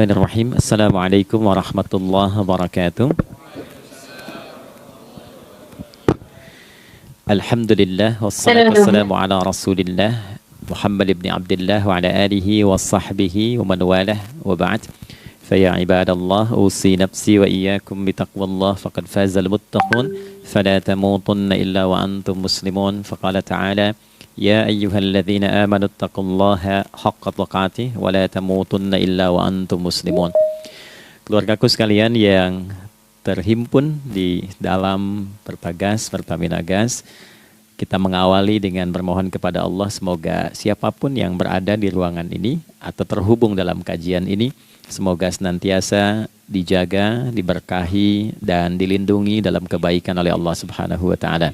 Bismillahirrahmanirrahim. Assalamualaikum warahmatullahi wabarakatuh. Alhamdulillah wassalatu wassalamu ala Rasulillah Muhammad ibn Abdullah wa ala alihi wa sahbihi wa man walah wa ba'd. Faya ibadallah usi nafsi wa iyyakum bitaqwallah faqad fazal muttaqun fala tamutunna illa wa antum muslimun. Faqala ta'ala ya ayyuhalladzina amanu taqullaha haqqa tuqatih wa la tamutunna illa wa antum muslimun. Keluargaku sekalian yang terhimpun di dalam Pertagas, Pertamina Gas, kita mengawali dengan bermohon kepada Allah semoga siapapun yang berada di ruangan ini atau terhubung dalam kajian ini, semoga senantiasa dijaga, diberkahi dan dilindungi dalam kebaikan oleh Allah Subhanahu wa taala.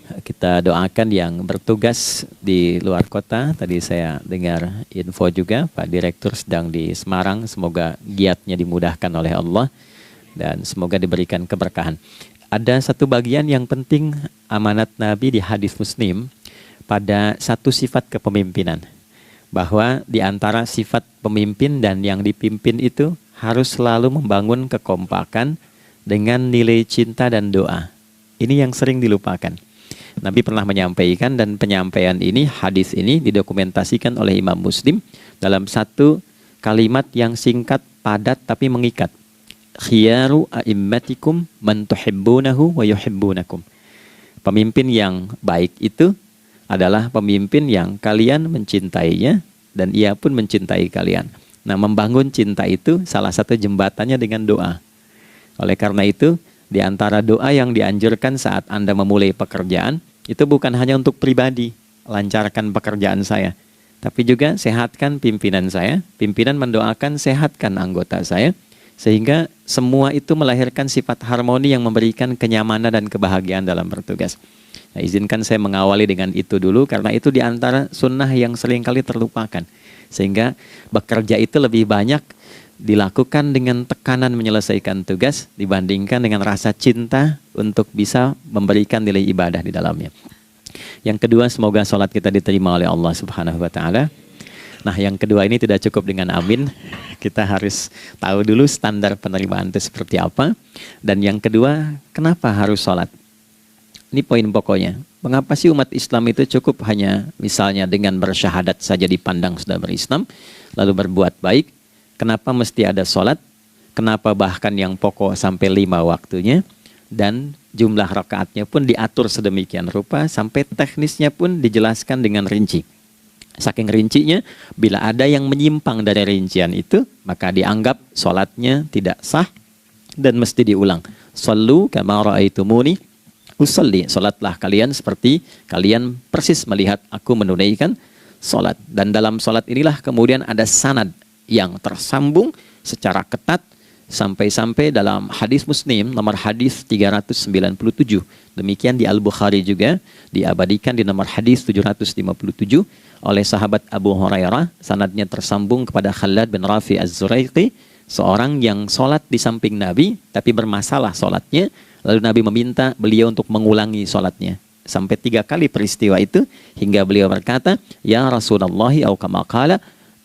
Kita doakan yang bertugas di luar kota. Tadi saya dengar info juga Pak Direktur sedang di Semarang. Semoga giatnya dimudahkan oleh Allah dan semoga diberikan keberkahan. Ada satu bagian yang penting amanat Nabi di hadis Muslim pada satu sifat kepemimpinan. Bahwa di antara sifat pemimpin dan yang dipimpin itu harus selalu membangun kekompakan dengan nilai cinta dan doa. Ini yang sering dilupakan. Nabi pernah menyampaikan dan penyampaian ini, hadis ini didokumentasikan oleh Imam Muslim dalam satu kalimat yang singkat, padat tapi mengikat. Khiyaru a'immatikum man tuhibbunahu wa yuhibbunakum. Pemimpin yang baik itu adalah pemimpin yang kalian mencintainya dan ia pun mencintai kalian. Nah, membangun cinta itu salah satu jembatannya dengan doa. Oleh karena itu, di antara doa yang dianjurkan saat Anda memulai pekerjaan, itu bukan hanya untuk pribadi, lancarkan pekerjaan saya. Tapi juga sehatkan pimpinan saya, pimpinan mendoakan sehatkan anggota saya, sehingga semua itu melahirkan sifat harmoni yang memberikan kenyamanan dan kebahagiaan dalam bertugas. Nah, izinkan saya mengawali dengan itu dulu, karena itu di antara sunnah yang seringkali terlupakan. Sehingga bekerja itu lebih banyak dilakukan dengan tekanan menyelesaikan tugas dibandingkan dengan rasa cinta untuk bisa memberikan nilai ibadah di dalamnya. Yang kedua, semoga sholat kita diterima oleh Allah Subhanahu wa taala. Nah, yang kedua ini tidak cukup dengan amin. Kita harus tahu dulu standar penerimaan itu seperti apa. Dan yang kedua, kenapa harus sholat? Ini poin pokoknya. Mengapa sih umat Islam itu cukup hanya misalnya dengan bersyahadat saja dipandang sudah berislam, lalu berbuat baik? Kenapa mesti ada sholat? Kenapa bahkan yang pokok sampai 5 waktunya? Dan jumlah rakaatnya pun diatur sedemikian rupa sampai teknisnya pun dijelaskan dengan rinci. Saking rincinya, bila ada yang menyimpang dari rincian itu, maka dianggap sholatnya tidak sah dan mesti diulang. Shallu kama ra'aitumuni usalli. Sholatlah kalian seperti kalian persis melihat aku menunaikan sholat. Dan dalam sholat inilah kemudian ada sanad yang tersambung secara ketat sampai-sampai dalam hadis Muslim nomor hadis 397. Demikian di Al-Bukhari juga diabadikan di nomor hadis 757 oleh sahabat Abu Hurairah. Sanadnya tersambung kepada Khalad bin Rafi Az-Zuraiqi, seorang yang sholat di samping Nabi tapi bermasalah sholatnya. Lalu Nabi meminta beliau untuk mengulangi sholatnya. Sampai 3 kali peristiwa itu hingga beliau berkata, ya Rasulullah au kama qala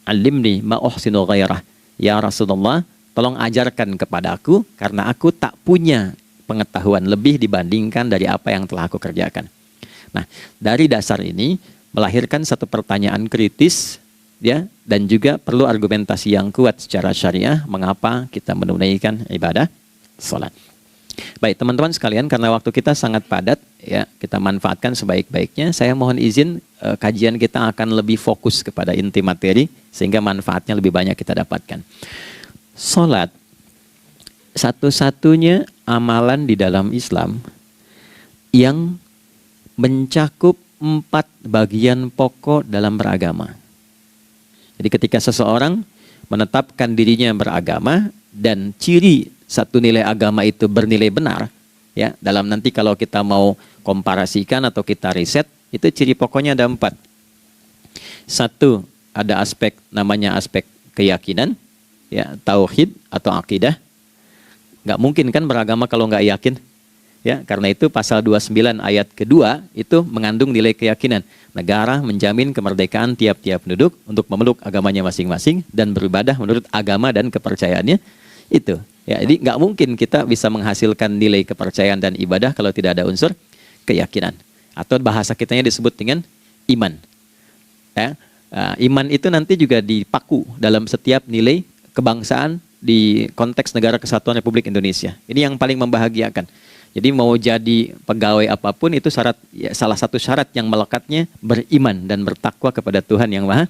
alimni ma uhsinu ghairah. Ya Rasulullah, tolong ajarkan kepadaku karena aku tak punya pengetahuan lebih dibandingkan dari apa yang telah aku kerjakan. Nah, dari dasar ini melahirkan satu pertanyaan kritis ya, dan juga perlu argumentasi yang kuat secara syariah mengapa kita menunaikan ibadah salat. Baik teman-teman sekalian, karena waktu kita sangat padat ya, kita manfaatkan sebaik-baiknya. Saya mohon izin kajian kita akan lebih fokus kepada inti materi sehingga manfaatnya lebih banyak kita dapatkan. Salat satu-satunya amalan di dalam Islam yang mencakup 4 bagian pokok dalam beragama. Jadi ketika seseorang menetapkan dirinya beragama dan ciri satu nilai agama itu bernilai benar, ya, dalam nanti kalau kita mau komparasikan atau kita riset, itu ciri pokoknya ada 4. Satu, ada aspek namanya aspek keyakinan, ya, tauhid atau akidah. Nggak mungkin kan beragama kalau nggak yakin. Ya, karena itu pasal 29 ayat kedua itu mengandung nilai keyakinan. Negara menjamin kemerdekaan tiap-tiap penduduk untuk memeluk agamanya masing-masing dan beribadah menurut agama dan kepercayaannya itu. Ya, jadi nggak mungkin kita bisa menghasilkan nilai kepercayaan dan ibadah kalau tidak ada unsur keyakinan. Atau bahasa kitanya disebut dengan iman. Ya, iman itu nanti juga dipaku dalam setiap nilai kebangsaan di konteks Negara Kesatuan Republik Indonesia. Ini yang paling membahagiakan. Jadi mau jadi pegawai apapun itu syarat, ya, salah satu syarat yang melekatnya beriman dan bertakwa kepada Tuhan Yang Maha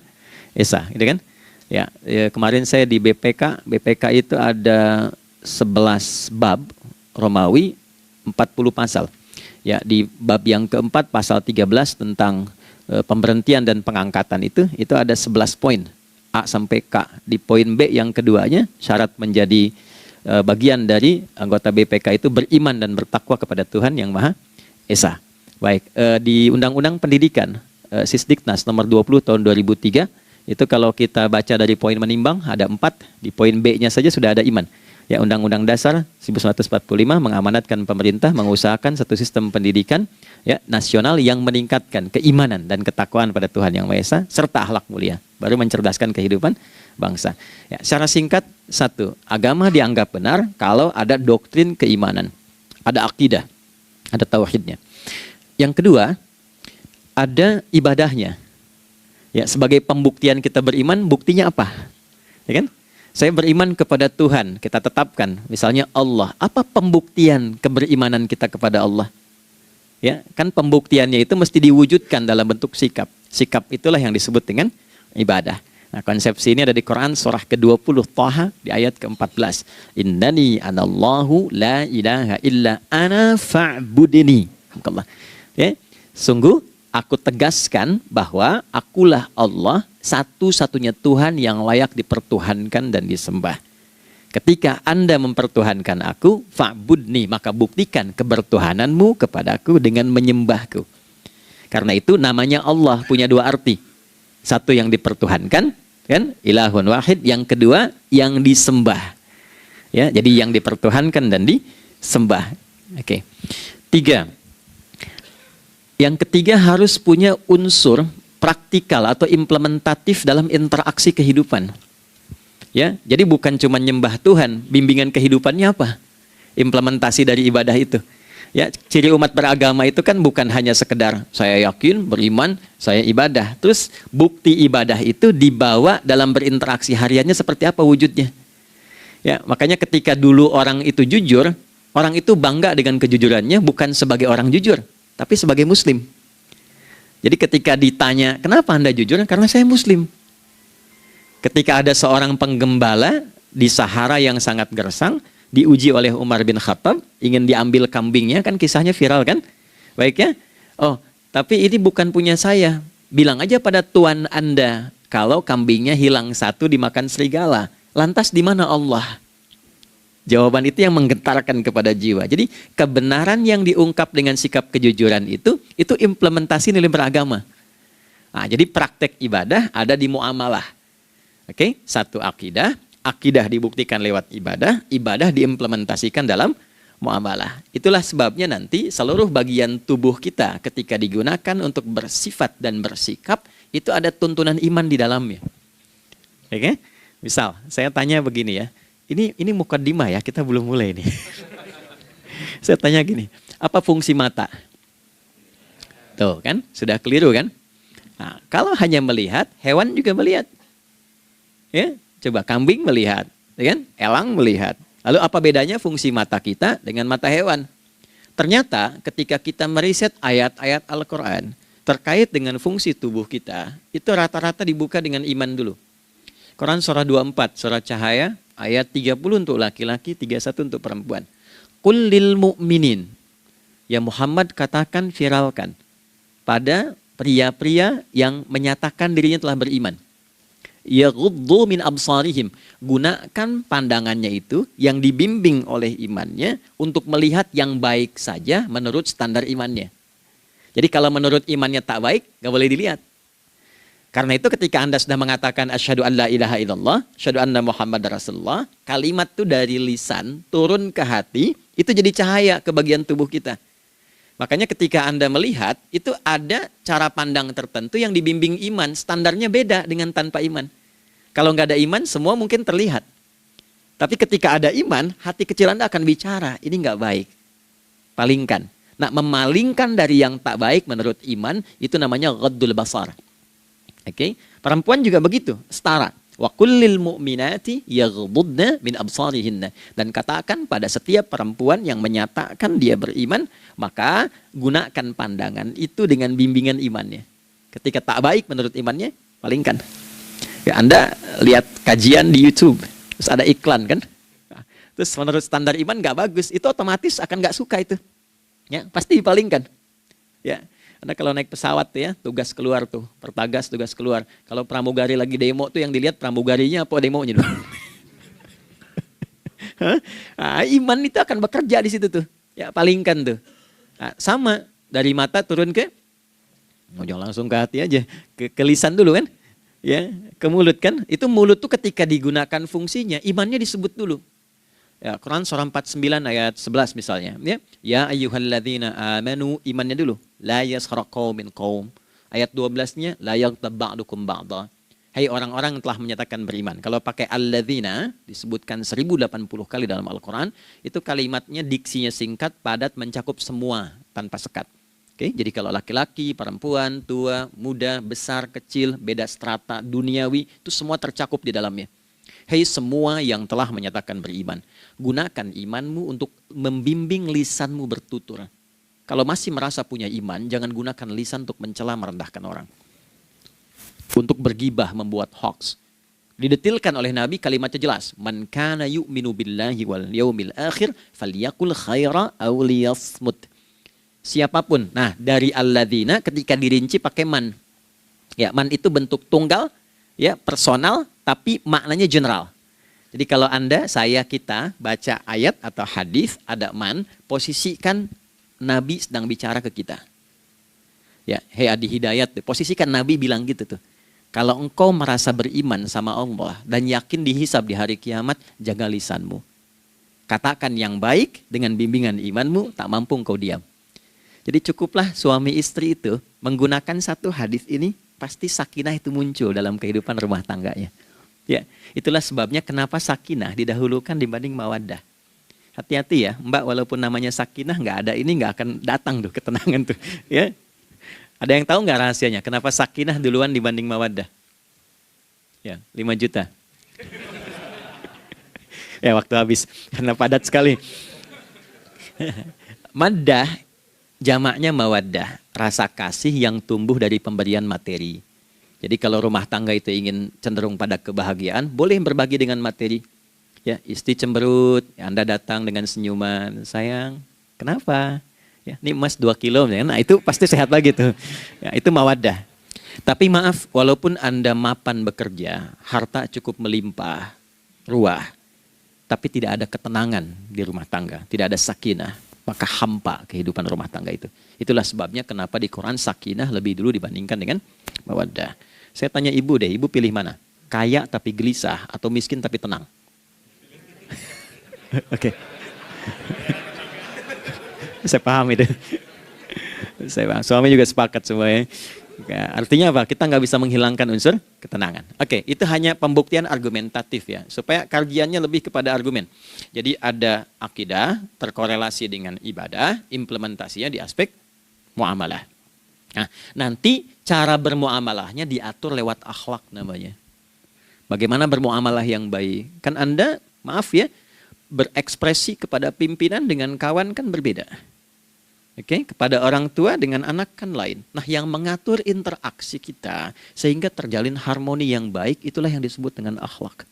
Esa, gitu kan? Ya, kemarin saya di BPK itu ada 11 bab Romawi, 40 pasal. Ya, di bab yang keempat pasal 13 tentang pemberhentian dan pengangkatan itu ada 11 poin A sampai K. Di poin B yang keduanya syarat menjadi bagian dari anggota BPK itu beriman dan bertakwa kepada Tuhan Yang Maha Esa. Baik, di Undang-Undang Pendidikan Sisdiknas nomor 20 tahun 2003 itu kalau kita baca dari poin menimbang ada 4, di poin B-nya saja sudah ada iman. Ya, Undang-Undang Dasar 1945 mengamanatkan pemerintah mengusahakan satu sistem pendidikan ya nasional yang meningkatkan keimanan dan ketakwaan pada Tuhan Yang Maha Esa serta akhlak mulia, baru mencerdaskan kehidupan bangsa. Ya, secara singkat, satu, agama dianggap benar kalau ada doktrin keimanan, ada akidah, ada tauhidnya. Yang kedua, ada ibadahnya. Ya, sebagai pembuktian kita beriman, buktinya apa? Ya kan? Saya beriman kepada Tuhan, kita tetapkan, misalnya Allah. Apa pembuktian keberimanan kita kepada Allah? Ya, kan pembuktiannya itu mesti diwujudkan dalam bentuk sikap. Sikap itulah yang disebut dengan ibadah. Nah, konsepsi ini ada di Quran surah ke-20 Thaha di ayat ke-14. Innani anallahu la ilaha illa ana fa'budini. Ya, sungguh aku tegaskan bahwa akulah Allah, satu-satunya Tuhan yang layak dipertuhankan dan disembah. Ketika Anda mempertuhankan aku, fa'budni, maka buktikan kebertuhananmu kepadaku dengan menyembahku. Karena itu namanya Allah punya dua arti. Satu yang dipertuhankan, kan? Ilahun wahid. Yang kedua yang disembah. Ya, jadi yang dipertuhankan dan disembah. Oke. 3. Yang ketiga harus punya unsur praktikal atau implementatif dalam interaksi kehidupan. Ya, jadi bukan cuma nyembah Tuhan, bimbingan kehidupannya apa? Implementasi dari ibadah itu. Ya, ciri umat beragama itu kan bukan hanya sekedar saya yakin, beriman, saya ibadah. Terus bukti ibadah itu dibawa dalam berinteraksi hariannya seperti apa wujudnya. Ya, makanya ketika dulu orang itu jujur, orang itu bangga dengan kejujurannya bukan sebagai orang jujur, tapi sebagai muslim. Jadi ketika ditanya, kenapa Anda jujur? Karena saya muslim. Ketika ada seorang penggembala di Sahara yang sangat gersang, diuji oleh Umar bin Khattab, ingin diambil kambingnya, kan kisahnya viral kan? Baik ya? Oh, tapi ini bukan punya saya. Bilang aja pada tuan Anda, kalau kambingnya hilang satu dimakan serigala. Lantas di mana Allah? Jawaban itu yang menggetarkan kepada jiwa. Jadi kebenaran yang diungkap dengan sikap kejujuran itu implementasi nilai beragama. Nah, jadi praktek ibadah ada di muamalah. Oke, satu akidah. Akidah dibuktikan lewat ibadah, ibadah diimplementasikan dalam muamalah. Itulah sebabnya nanti seluruh bagian tubuh kita ketika digunakan untuk bersifat dan bersikap, itu ada tuntunan iman di dalamnya. Oke? Misal, saya tanya begini ya, ini mukaddimah ya, kita belum mulai nih. Saya tanya gini, apa fungsi mata? Tuh kan, sudah keliru kan? Nah, kalau hanya melihat, hewan juga melihat. Ya, coba kambing melihat, ya kan? Elang melihat. Lalu apa bedanya fungsi mata kita dengan mata hewan? Ternyata ketika kita meriset ayat-ayat Al-Quran terkait dengan fungsi tubuh kita, itu rata-rata dibuka dengan iman dulu. Quran surah 24, surah Cahaya, ayat 30 untuk laki-laki, 31 untuk perempuan. Qul lil mu'minin. Ya Muhammad katakan, viralkan pada pria-pria yang menyatakan dirinya telah beriman. Yaghuddu min absarihim. Gunakan pandangannya itu yang dibimbing oleh imannya untuk melihat yang baik saja menurut standar imannya. Jadi kalau menurut imannya tak baik, gak boleh dilihat. Karena itu ketika Anda sudah mengatakan asyhadu an la ilaha illallah, asyhadu anna Muhammad Rasulullah, kalimat itu dari lisan turun ke hati, Itu jadi cahaya ke bagian tubuh kita. Makanya ketika Anda melihat, itu ada cara pandang tertentu yang dibimbing iman. Standarnya beda dengan tanpa iman. Kalau nggak ada iman, semua mungkin terlihat. Tapi ketika ada iman, hati kecil Anda akan bicara, ini nggak baik. Palingkan. Nah, memalingkan dari yang tak baik menurut iman, itu namanya ghaddul basar. Oke? Perempuan juga begitu, setara. Wa kullil mu'minati yaghdudna min absarihinna. Dan katakan pada setiap perempuan yang menyatakan dia beriman, maka gunakan pandangan itu dengan bimbingan imannya. Ketika tak baik menurut imannya, palingkan. Ya, Anda lihat kajian di YouTube, terus ada iklan kan? Terus menurut standar iman nggak bagus, itu otomatis akan nggak suka itu. Ya, pasti dipalingkan. Ya. Anda kalau naik pesawat ya, tugas keluar tuh, pertagas tugas keluar. Kalau pramugari lagi demo tuh yang dilihat pramugarinya apa demonya dulu. Nah, iman itu akan bekerja di situ tuh. Ya, palingkan tuh. Nah, sama dari mata turun ke, jangan langsung ke hati aja, ke lisan dulu kan. Ya, ke mulut kan. Itu mulut tuh ketika digunakan fungsinya, imannya disebut dulu. Ya, Quran surah 49 ayat 11 misalnya. Ya ayyuhalladzina amanu, imannya dulu. La yaskhar qaumin qaum. Ayat 12-nya la yaghtab ba'dukum ba'dha. Hai orang-orang yang telah menyatakan beriman. Kalau pakai alladzina disebutkan 1080 kali dalam Al-Quran, itu kalimatnya diksinya singkat, padat, mencakup semua tanpa sekat. Oke, jadi kalau laki-laki, perempuan, tua, muda, besar, kecil, beda strata, duniawi, itu semua tercakup di dalamnya. Hei semua yang telah menyatakan beriman, gunakan imanmu untuk membimbing lisanmu bertutur. Kalau masih merasa punya iman, jangan gunakan lisan untuk mencela, merendahkan orang. Untuk bergibah, membuat hoax. Didetilkan oleh Nabi, kalimatnya jelas. Man kana yu'minu billahi wal yaumil akhir, falyakul khaira aw liyasmut. Siapapun. Nah, dari alladzina ketika dirinci pakai man. Ya, man itu bentuk tunggal, ya, personal, tapi maknanya general. Jadi kalau Anda, saya, kita baca ayat atau hadis ada man, posisikan Nabi sedang bicara ke kita. Ya, hei Adi Hidayat, posisikan Nabi bilang gitu tuh. Kalau engkau merasa beriman sama Allah dan yakin dihisab di hari kiamat, jaga lisanmu. Katakan yang baik dengan bimbingan imanmu, tak mampu engkau diam. Jadi cukuplah suami istri itu menggunakan satu hadis ini, pasti sakinah itu muncul dalam kehidupan rumah tangganya. Ya, itulah sebabnya kenapa sakinah didahulukan dibanding mawaddah. Hati-hati ya, Mbak, walaupun namanya sakinah nggak ada ini nggak akan datang tuh ketenangan tuh. Ya, ada yang tahu nggak rahasianya? Kenapa sakinah duluan dibanding mawaddah? Ya, 5 juta. Ya, waktu habis karena padat sekali. Maddah jamaknya mawaddah, rasa kasih yang tumbuh dari pemberian materi. Jadi kalau rumah tangga itu ingin cenderung pada kebahagiaan, boleh berbagi dengan materi. Ya, istri cemberut, ya Anda datang dengan senyuman, sayang, kenapa? Ya, ini emas 2 kilo, ya. Nah itu pasti sehat lagi tuh. Ya, itu mawaddah. Tapi maaf, walaupun Anda mapan bekerja, harta cukup melimpah, ruah, tapi tidak ada ketenangan di rumah tangga, tidak ada sakinah, maka hampa kehidupan rumah tangga itu. Itulah sebabnya kenapa di Quran sakinah lebih dulu dibandingkan dengan mawaddah. Saya tanya ibu deh, ibu pilih mana? Kaya tapi gelisah atau miskin tapi tenang? Oke. Saya paham itu. Saya paham. Suami juga sepakat semuanya. Artinya apa? Kita nggak bisa menghilangkan unsur ketenangan. Oke, itu hanya pembuktian argumentatif ya, supaya kajiannya lebih kepada argumen. Jadi ada akidah terkorelasi dengan ibadah, implementasinya di aspek muamalah. Nah, nanti cara bermuamalahnya diatur lewat akhlak namanya. Bagaimana bermuamalah yang baik? Kan Anda, maaf ya, berekspresi kepada pimpinan dengan kawan kan berbeda. Oke, kepada orang tua dengan anak kan lain. Nah, yang mengatur interaksi kita sehingga terjalin harmoni yang baik, itulah yang disebut dengan akhlak.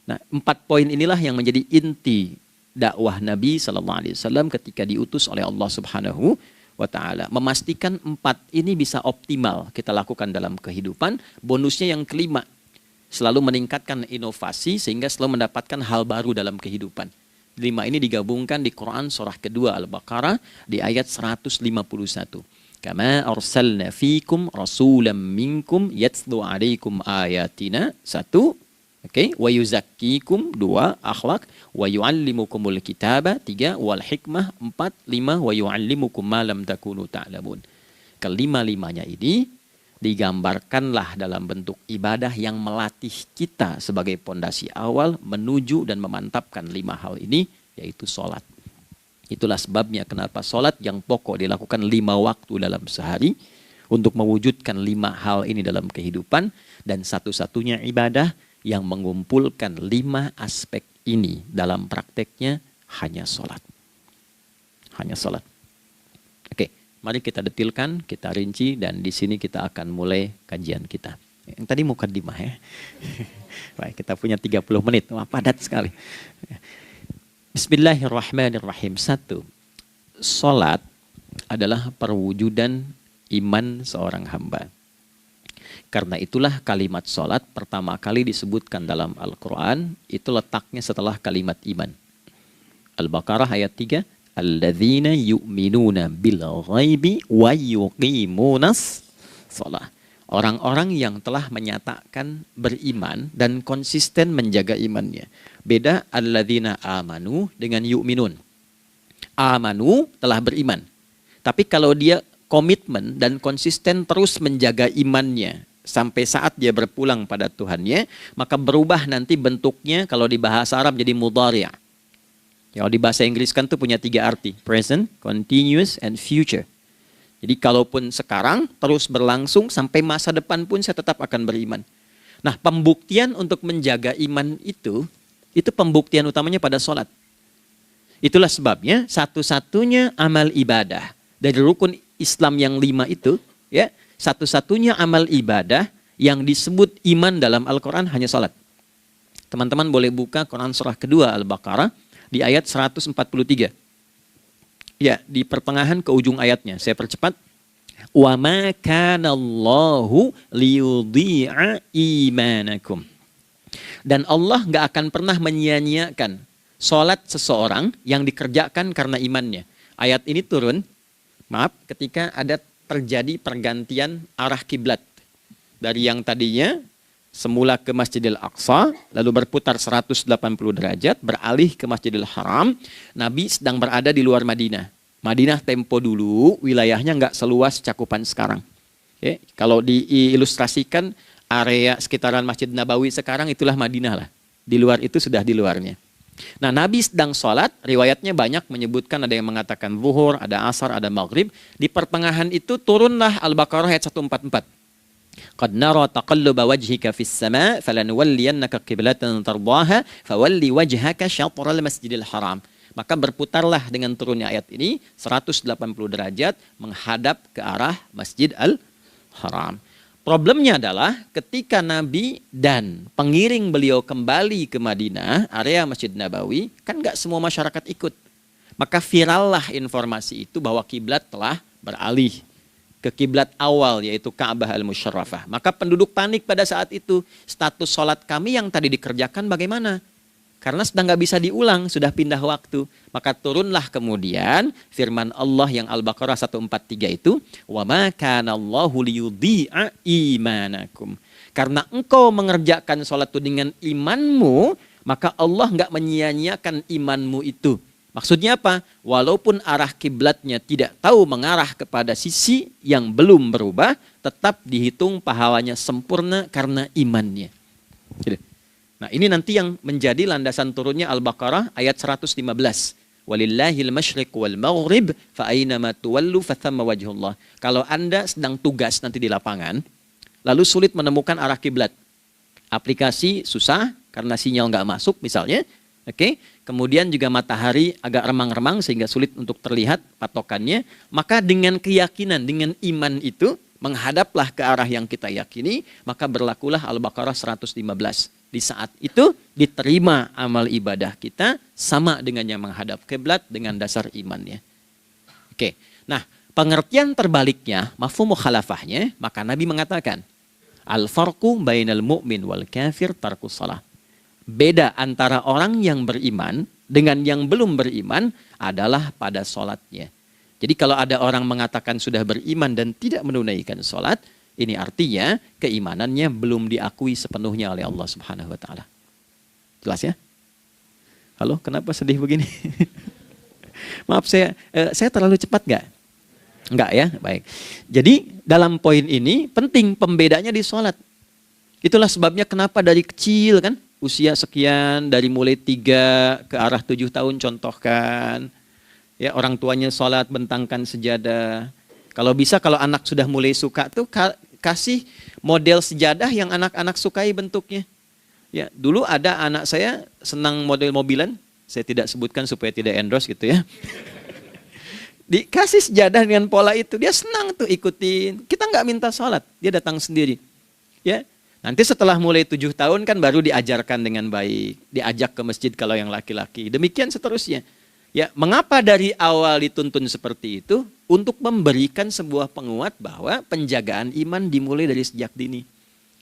Nah, 4 poin inilah yang menjadi inti dakwah Nabi SAW ketika diutus oleh Allah Subhanahu wa ta'ala. Memastikan 4 ini bisa optimal kita lakukan dalam kehidupan. Bonusnya yang kelima, selalu meningkatkan inovasi sehingga selalu mendapatkan hal baru dalam kehidupan. 5 ini digabungkan di Quran surah kedua Al-Baqarah di ayat 151. Kama arsalna fikum rasulam minkum yatslu alaikum ayatina. 1, Oke, wa yuzakkikum 2, akhlak, wa yu'allimukumul kitaba 3, wal hikmah 4, 5, wa yu'allimukum ma lam takunu ta'lamun. Kelima-limanya ini digambarkanlah dalam bentuk ibadah yang melatih kita sebagai pondasi awal menuju dan memantapkan 5 hal ini, yaitu sholat. Itulah sebabnya kenapa sholat yang pokok dilakukan 5 waktu dalam sehari untuk mewujudkan 5 hal ini dalam kehidupan, dan satu-satunya ibadah yang mengumpulkan 5 aspek ini dalam prakteknya hanya sholat. Hanya sholat. Oke, mari kita detilkan, kita rinci, dan di sini kita akan mulai kajian kita. Yang tadi mukadimah ya. Baik, kita punya 30 menit. Wah, padat sekali. Bismillahirrahmanirrahim. 1. Sholat adalah perwujudan iman seorang hamba. Karena itulah kalimat sholat pertama kali disebutkan dalam Al-Quran, itu letaknya setelah kalimat iman. Al-Baqarah ayat 3. Alladzina yu'minuna bil ghaibi wa yuqimunas sholat. Orang-orang yang telah menyatakan beriman dan konsisten menjaga imannya. Beda alladzina amanu dengan yu'minun. Amanu telah beriman. Tapi kalau dia komitmen dan konsisten terus menjaga imannya sampai saat dia berpulang pada Tuhannya, maka berubah nanti bentuknya kalau di bahasa Arab jadi mudhari'. Kalau di bahasa Inggris kan tuh punya 3 arti. Present, continuous, and future. Jadi kalaupun sekarang terus berlangsung sampai masa depan pun saya tetap akan beriman. Nah, pembuktian untuk menjaga iman itu pembuktian utamanya pada sholat. Itulah sebabnya satu-satunya amal ibadah dari rukun Islam yang 5 itu, ya, satu-satunya amal ibadah yang disebut iman dalam Al-Quran hanya sholat. Teman-teman boleh buka Quran surah kedua Al-Baqarah di ayat 143. Ya, di pertengahan ke ujung ayatnya. Saya percepat. Wa ma kana Allahu liyudhi'a imanakum. Dan Allah nggak akan pernah menyia-nyiakan sholat seseorang yang dikerjakan karena imannya. Ayat ini turun, ketika ada terjadi pergantian arah kiblat. Dari yang tadinya semula ke Masjidil Aqsa, lalu berputar 180 derajat, beralih ke Masjidil Haram. Nabi sedang berada di luar Madinah. Madinah tempo dulu, wilayahnya nggak seluas cakupan sekarang. Oke, kalau diilustrasikan, area sekitaran Masjid Nabawi sekarang itulah Madinah lah. Di luar itu sudah di luarnya. Nah, Nabi sedang sholat, riwayatnya banyak menyebutkan, ada yang mengatakan zuhur, ada asar, ada maghrib. Di pertengahan itu turunlah Al-Baqarah ayat 144. Qad nara taqalluba wajhika fis sama' falanuwalliyannaka qiblatan tardaha fawalli wajhaka syatral masjidil haram. Maka berputarlah dengan turunnya ayat ini 180 derajat menghadap ke arah Masjid Al-Haram. Problemnya adalah ketika Nabi dan pengiring beliau kembali ke Madinah, area Masjid Nabawi, kan nggak semua masyarakat ikut. Maka virallah informasi itu bahwa kiblat telah beralih ke kiblat awal, yaitu Ka'bah Al-Musyarrafah. Maka penduduk panik pada saat itu. Status sholat kami yang tadi dikerjakan bagaimana? Karena sedang nggak bisa diulang, sudah pindah waktu. Maka turunlah kemudian firman Allah yang Al-Baqarah 143 itu, wa ma kana Allahu liyudhi'a imanakum. Karena engkau mengerjakan sholat itu dengan imanmu, maka Allah nggak menyia-nyiakan imanmu itu. Maksudnya apa? Walaupun arah kiblatnya tidak tahu mengarah kepada sisi yang belum berubah, tetap dihitung pahalanya sempurna karena imannya. Gitu. Nah, ini nanti yang menjadi landasan turunnya Al-Baqarah ayat 115. Walillahil masyriq wal maghrib fa aynama tuwallu fathamma wajhullah. Kalau Anda sedang tugas nanti di lapangan, lalu sulit menemukan arah kiblat. Aplikasi susah karena sinyal nggak masuk misalnya. Oke, kemudian juga matahari agak remang-remang sehingga sulit untuk terlihat patokannya. Maka dengan keyakinan, dengan iman itu, menghadaplah ke arah yang kita yakini, maka berlakulah Al-Baqarah 115. Di saat itu diterima amal ibadah kita sama dengan yang menghadap kiblat dengan dasar imannya. Oke, nah pengertian terbaliknya, mafhum mukhalafahnya, maka Nabi mengatakan, al-farqu bainal mu'min wal kafir tarkus shalah. Beda antara orang yang beriman dengan yang belum beriman adalah pada sholatnya. Jadi kalau ada orang mengatakan sudah beriman dan tidak menunaikan sholat, ini artinya keimanannya belum diakui sepenuhnya oleh Allah Subhanahu wa Ta'ala. Jelas ya? Halo, kenapa sedih begini? Maaf, saya terlalu cepat nggak? Enggak ya, baik. Jadi dalam poin ini penting pembedanya di sholat. Itulah sebabnya kenapa dari kecil kan, usia sekian, dari mulai 3 ke arah 7 tahun contohkan. Ya, orang tuanya sholat bentangkan sejadah. Kalau bisa kalau anak sudah mulai suka tuh kasih model sejadah yang anak-anak sukai bentuknya. Ya, dulu ada anak saya senang model mobilan, saya tidak sebutkan supaya tidak endorse gitu ya. Dikasih sejadah dengan pola itu, dia senang tuh ikutin. Kita nggak minta sholat, dia datang sendiri. Ya, nanti setelah mulai 7 tahun kan baru diajarkan dengan baik, diajak ke masjid kalau yang laki-laki. Demikian seterusnya. Ya, mengapa dari awal dituntun seperti itu? Untuk memberikan sebuah penguat bahwa penjagaan iman dimulai dari sejak dini.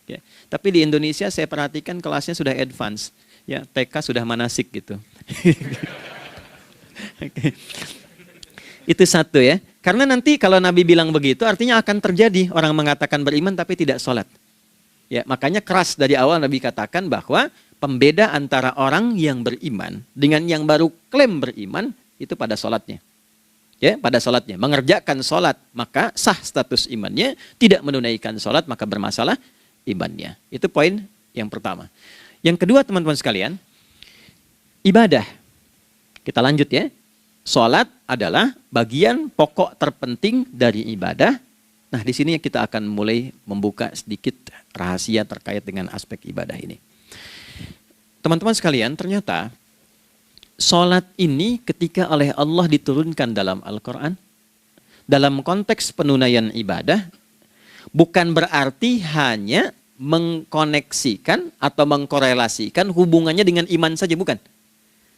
Ya, tapi di Indonesia saya perhatikan kelasnya sudah advance. Ya, TK sudah manasik gitu. Oke. Itu satu ya. Karena nanti kalau Nabi bilang begitu artinya akan terjadi orang mengatakan beriman tapi tidak sholat. Ya, makanya keras dari awal Nabi katakan bahwa pembeda antara orang yang beriman dengan yang baru klaim beriman itu pada sholatnya. Ya, pada sholatnya. Mengerjakan sholat maka sah status imannya, tidak menunaikan sholat maka bermasalah imannya. Itu poin yang pertama. Yang kedua teman-teman sekalian, ibadah. Kita lanjut ya. Sholat adalah bagian pokok terpenting dari ibadah. Nah, di sini kita akan mulai membuka sedikit rahasia terkait dengan aspek ibadah ini. Teman-teman sekalian, ternyata sholat ini ketika oleh Allah diturunkan dalam Al-Quran, dalam konteks penunaian ibadah, bukan berarti hanya mengkoneksikan atau mengkorelasikan hubungannya dengan iman saja, bukan.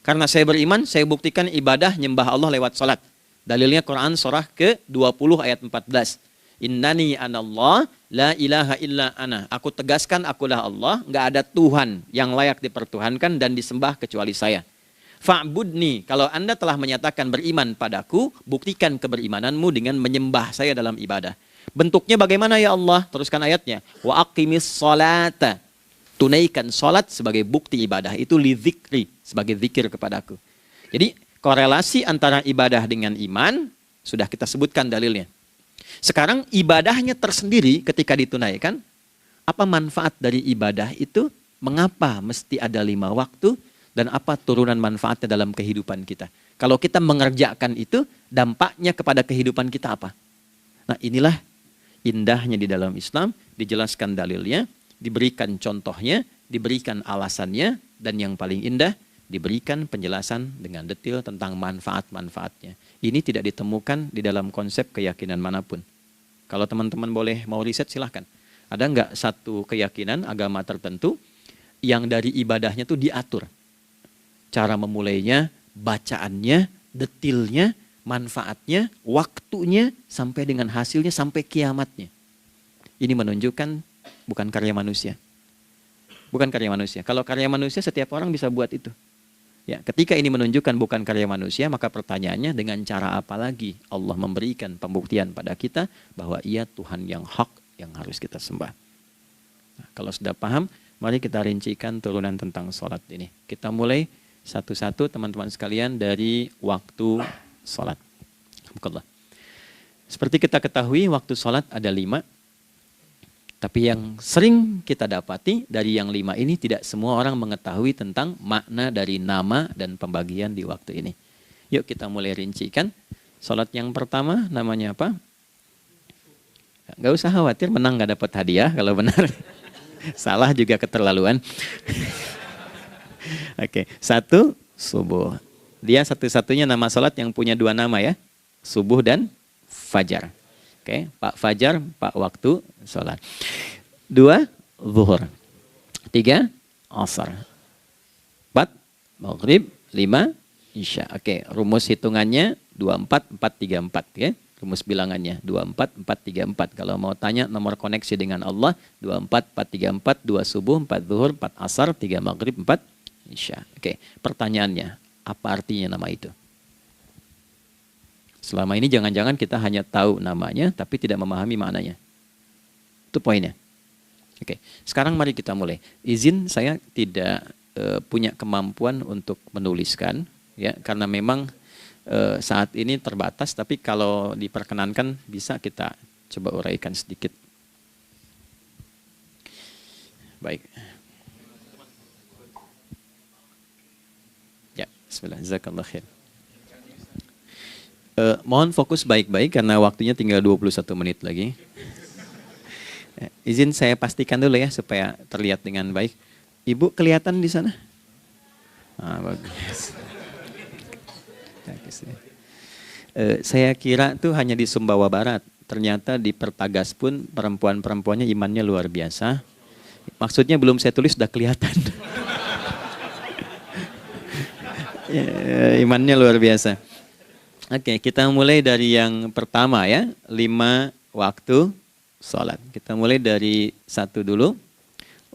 Karena saya beriman, saya buktikan ibadah nyembah Allah lewat salat. Dalilnya Quran surah ke-20 ayat 14. Innani anallah la ilaha illa ana. Aku tegaskan akulah Allah, nggak ada Tuhan yang layak dipertuhankan dan disembah kecuali saya. Fa'budni, kalau Anda telah menyatakan beriman padaku, buktikan keberimananmu dengan menyembah saya dalam ibadah. Bentuknya bagaimana ya Allah? Teruskan ayatnya. Wa aqimis sholata. Tunaikan sholat sebagai bukti ibadah. Itu li dzikri, sebagai zikir kepadaku. Jadi korelasi antara ibadah dengan iman sudah kita sebutkan dalilnya. Sekarang ibadahnya tersendiri ketika ditunaikan. Apa manfaat dari ibadah itu? Mengapa mesti ada 5 waktu? Dan apa turunan manfaatnya dalam kehidupan kita? Kalau kita mengerjakan itu, dampaknya kepada kehidupan kita apa? Nah, inilah indahnya di dalam Islam, dijelaskan dalilnya, diberikan contohnya, diberikan alasannya, dan yang paling indah, diberikan penjelasan dengan detail tentang manfaat-manfaatnya. Ini tidak ditemukan di dalam konsep keyakinan manapun. Kalau teman-teman boleh mau riset silahkan. Ada nggak satu keyakinan agama tertentu yang dari ibadahnya tuh diatur? Cara memulainya, bacaannya, detailnya, manfaatnya, waktunya, sampai dengan hasilnya, sampai kiamatnya. Ini menunjukkan bukan karya manusia. Bukan karya manusia. Kalau karya manusia setiap orang bisa buat itu. Ya, ketika ini menunjukkan bukan karya manusia, maka pertanyaannya dengan cara apa lagi Allah memberikan pembuktian pada kita bahwa Ia Tuhan yang hak yang harus kita sembah. Nah, kalau sudah paham, mari kita rincikan turunan tentang sholat ini. Kita mulai satu-satu teman-teman sekalian dari waktu sholat. Alhamdulillah. Seperti kita ketahui waktu sholat ada 5. Tapi yang sering kita dapati dari yang 5 ini tidak semua orang mengetahui tentang makna dari nama dan pembagian di waktu ini. Yuk kita mulai rincikan. Sholat yang pertama namanya apa? Gak usah khawatir menang gak dapat hadiah kalau benar. Salah juga keterlaluan. Oke, 1 subuh. Dia satu-satunya nama sholat yang punya 2 nama ya. Subuh dan fajar. Oke, Pak Fajar, Pak waktu sholat. 2, zuhur. 3, asar. 4, maghrib. 5, isya. Oke, rumus hitungannya 24, 4, 3, 4. Ya. Rumus bilangannya 24, 4, 3, 4. Kalau mau tanya nomor koneksi dengan Allah, 24, 4, 3, 4. 2 subuh, 4 zuhur, 4 asar, 3 maghrib, 4 isya. Oke, pertanyaannya, apa artinya nama itu? Selama ini jangan-jangan kita hanya tahu namanya, tapi tidak memahami maknanya. Itu poinnya. Oke, sekarang mari kita mulai. Izin saya tidak punya kemampuan untuk menuliskan, ya, karena memang saat ini terbatas, tapi kalau diperkenankan bisa kita coba uraikan sedikit. Baik. Ya, bismillah, jazakallah khair. Mohon fokus baik-baik karena waktunya tinggal 21 menit lagi. Izin saya pastikan dulu ya supaya terlihat dengan baik. Ibu kelihatan di sana? Bagus. Saya kira tuh hanya di Sumbawa Barat. Ternyata di Pertagas pun perempuan-perempuannya imannya luar biasa. Maksudnya belum saya tulis sudah kelihatan. Imannya luar biasa. Oke, kita mulai dari yang pertama ya. 5 waktu sholat. Kita mulai dari 1 dulu.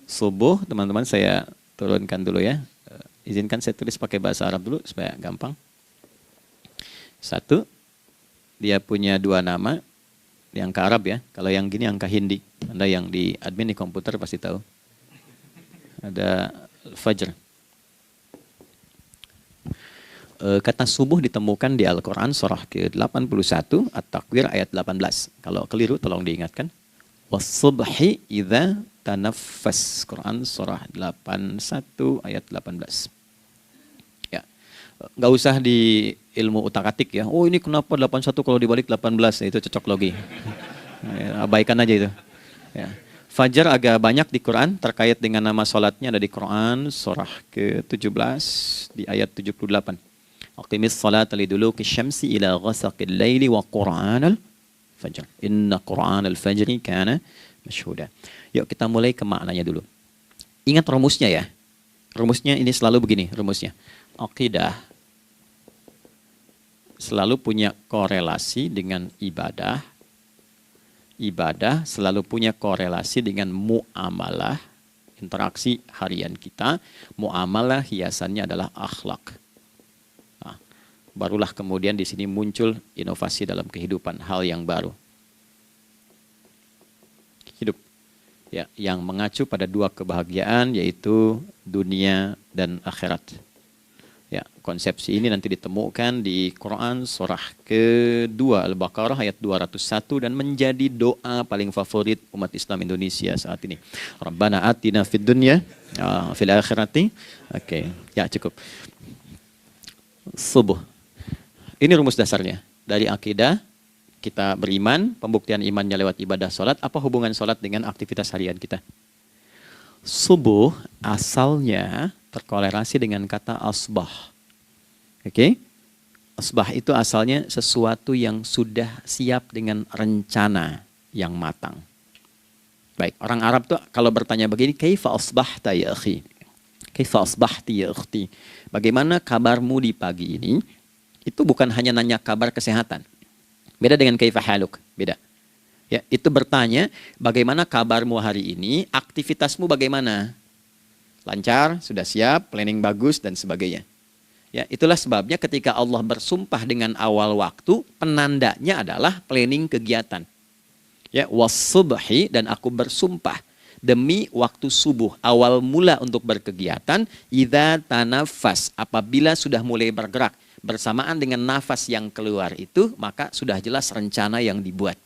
Subuh, teman-teman saya turunkan dulu ya. Izinkan saya tulis pakai bahasa Arab dulu supaya gampang. 1, dia punya 2 nama. Yang angka Arab ya. Kalau yang gini angka Hindi. Anda yang di admin di komputer pasti tahu. Ada Fajr. Kata subuh ditemukan di Al-Quran surah ke-81 At-Takwir ayat 18. Kalau keliru tolong diingatkan. Was-subhi idza tanaffas. Quran surah 81 ayat 18. Ya. Nggak usah di ilmu utak-atik ya. Oh ini kenapa 81 kalau dibalik 18? Itu cocok logi. Ya, abaikan aja itu. Ya. Fajar agak banyak di Quran terkait dengan nama sholatnya ada di Quran surah ke-17 di ayat 78. Aqimis salata liduluki syamsi ila ghasaqil laili wa Qur'anal fajr. Inna Qur'anal fajri kana masyhuda. Yuk kita mulai ke maknanya dulu. Ingat rumusnya ya. Rumusnya ini selalu begini rumusnya. Aqidah selalu punya korelasi dengan ibadah. Ibadah selalu punya korelasi dengan muamalah, interaksi harian kita. Muamalah hiasannya adalah akhlak. Nah, barulah kemudian di sini muncul inovasi dalam kehidupan, hal yang baru. Hidup ya, yang mengacu pada 2 kebahagiaan yaitu dunia dan akhirat. Ya, konsepsi ini nanti ditemukan di Quran surah ke-2 Al-Baqarah ayat 201 dan menjadi doa paling favorit umat Islam Indonesia saat ini. Rabbana atina fid dunya fil akhirati. Oke, ya cukup. Subuh. Ini rumus dasarnya. Dari akidah kita beriman, pembuktian imannya lewat ibadah sholat. Apa hubungan sholat dengan aktivitas harian kita? Subuh asalnya terkorelasi dengan kata asbah. Oke? Asbah itu asalnya sesuatu yang sudah siap dengan rencana yang matang. Baik, orang Arab tuh kalau bertanya begini, kaifa asbahta ya akhi? Kaifa asbahti ya ukhti? Bagaimana kabarmu di pagi ini? Itu bukan hanya nanya kabar kesehatan. Beda dengan kaifa haluk, beda. Ya, itu bertanya bagaimana kabarmu hari ini, aktivitasmu bagaimana? Lancar, sudah siap, planning bagus, dan sebagainya. Ya, itulah sebabnya ketika Allah bersumpah dengan awal waktu, penandanya adalah planning kegiatan. Ya, was-subhi, dan aku bersumpah demi waktu subuh, awal mula untuk berkegiatan, idza tanafas, apabila sudah mulai bergerak, bersamaan dengan nafas yang keluar itu, maka sudah jelas rencana yang dibuat.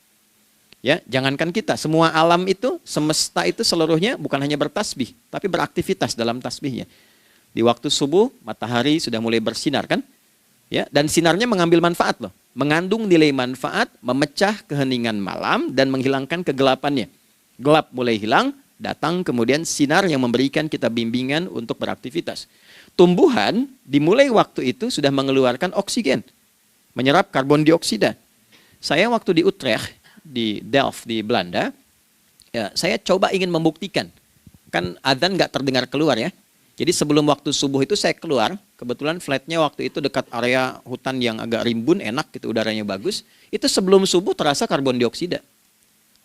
Ya, jangankan kita, semua alam itu, semesta itu seluruhnya bukan hanya bertasbih, tapi beraktivitas dalam tasbihnya. Di waktu subuh, matahari sudah mulai bersinar kan? Ya, dan sinarnya mengambil manfaat loh. Mengandung nilai manfaat, memecah keheningan malam dan menghilangkan kegelapannya. Gelap mulai hilang, datang kemudian sinar yang memberikan kita bimbingan untuk beraktivitas. Tumbuhan dimulai waktu itu sudah mengeluarkan oksigen, menyerap karbon dioksida. Saya waktu di Utrecht, di Delft di Belanda, ya, saya coba ingin membuktikan. Kan adzan nggak terdengar keluar ya. Jadi sebelum waktu subuh itu saya keluar, kebetulan flatnya waktu itu dekat area hutan yang agak rimbun, enak gitu, udaranya bagus. Itu sebelum subuh terasa karbon dioksida.